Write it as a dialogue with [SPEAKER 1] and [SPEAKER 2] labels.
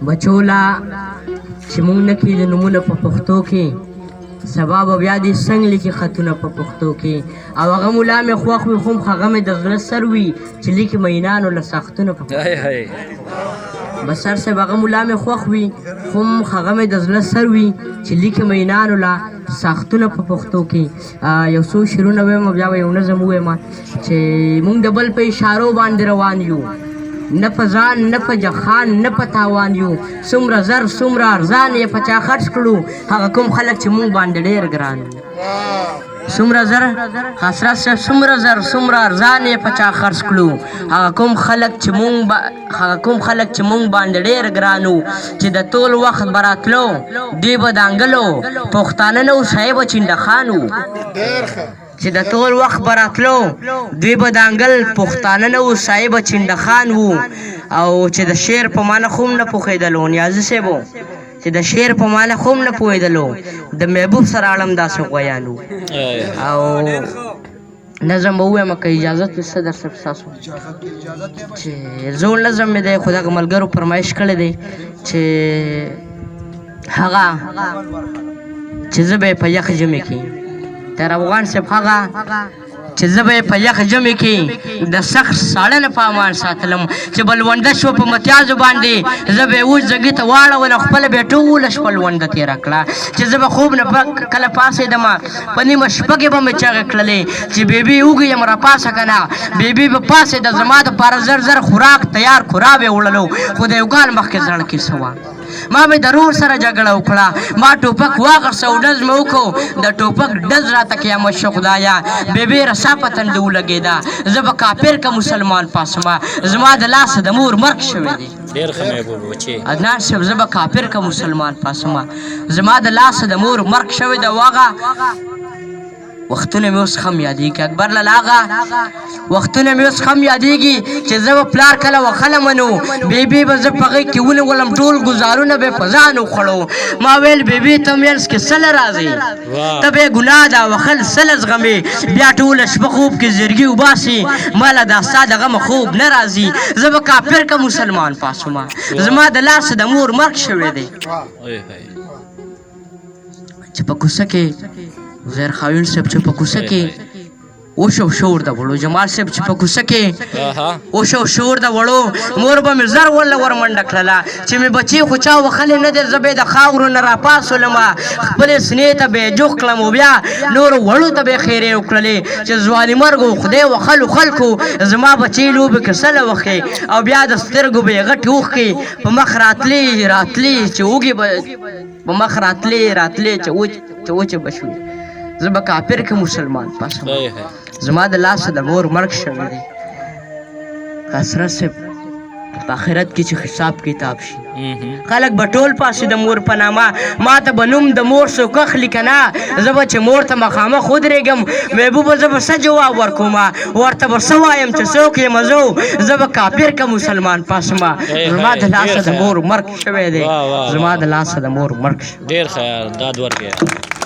[SPEAKER 1] بچولا چې مونږ نه کېږي نومونه په پښتو کې سبا به بیا دې څنګ لیکي خطونه په پښتو کې او هغه ملا مې خوښ وي خو هغه مې د زړه سر وي چې لیکي مینانو له ساختونه په پښتو بس سر صاحب هغه ملا مې خوښ وي خو هغه مې د زړه سر وي چې لیکي مینانو له ساختونه په پښتو کې یو څو شعرونه ویم بیا به یو نظم ووایم چې مونږ د بل په اشارو باندې روان یو نه په ځان نه په جخان نه په تاوان یو څومره زر څومره ارزان یې په چا خرڅ کړو هغه کوم خلک چې مونږ باندې ډېر ګران وو څومره زر حسرت صاحب څومره زر څومره ارزان یې په چا خرڅ کړو هغه کوم خلک چې مونږ باندې ډېر ګران وو چې د ټول وخت به راتلو دوی به دانګلو پښتانه نه وو صاحب چنډخان وو چې د ټول وخت به راتلو دوی به دانګل پښتانه نه وو صاحب چنډخان وو او چې د شعر په معنی خو هم نه پوهېدلو نیازي صاحب چې د شعر په معنی خو هم نه پوهېدلو د محبوب سره اړم داسې غویان وو او نظم به ووایم که اجازت وي صدر صاحب ستاسو چې زوړ نظم مې دی خو دغه ملګرو فرمایش کړی دی چې هغه چې زه به یې په یخ ژمي کې تر افغان صاحب هغه چې زه به یې په یخ ژمي کې د سخت ساړه نه په امان ساتلم چې بل ونده شو په متیازو باندې زه به یې اوس ځګي ته واړولم خپله به یې ټوله شپه لونده تېره کړه چې زه به خوب نه کله پاڅېدم په نیمه شپه کې به مې چغې کړلې چې بیبي اوږې یم راپاسه که نه بیبي به پاڅېده زما دپاره زر زر خوراک تیار خورا به یې وړلو خو د یو کال مخکې زړه کې څه وه ما مې د رور سره جګړه وکړه ما ټوپک واخیسته او ډز مې وکړو د ټوپک ډز راته قیامت شو خدایه بېبې رسا په تنده ولګېده زه به کافر که مسلمان پاسمه زما د لاسه د مور مرګ شوی دی عدنان صاحب زه به کافر که مسلمان پاسمه زما د لاسه د مور مرګ شوی دی واغه وختونه مې اوس هم یادېږي اکبر لالا آغا وختونه مې اوس هم یادېږي چې زه به پلار کله وخلم نو بیبي به زه په غېږ کې ونیولم ټول ګزارونه به یې په ځان وخوړو ما ویل بیبي ته منځ کې څه له راځې ته به یې ګناه ده وخل څه له زغمې بیا ټوله شپه خوب کې زرګي وباسي ما له دا ستا د غمه خوب نه راځي زه به کافر که مسلمان پاسومه زما د لاسه د مور مرګ شوی دی چې په کوڅه کې زیر خاوین صاحب چې په کوڅه کې اوشو شور د وړو جمال صاحب چې په کوڅه کې اوشو شور د وړو مور به مې زر وله ورمنډه کړله چې مې بچي خو چا وخلې نه دی زه به یې د خاورو نه راپاڅولمه خپلې سینې ته به یې جوخ کړم او بیا نورو وړو ته به یې خیرې وکړلې چې ځواني مرګ و خدای وخلو خلکو زما بچي لوبې کې څه له وښې او بیا د سترګو به یې غټې اوښکې په مخ راتلې چې اوږې به په مخ راتلې چې وچې به شوې زه به کافر که مسلمان پاسم زما د لاسه د مور مرګ شوی دی حسرت صاحب په آخرت کې چې حساب کتاب شي خلک به ټول پاسې د مور په نامه ما ته به نوم د مور څوک اخلي که نه زه به چې مور ته مخامخ ودرېږم محبوبه زه به څه جواب ورکوم ورته به څه وایم چې څوک یم زه به کافر که مسلمان پاسمه زما د لاسه د مور مرګ شوی دی زما د لاسه د مور مرګ شوی
[SPEAKER 2] ډېر ښه داد ورکړې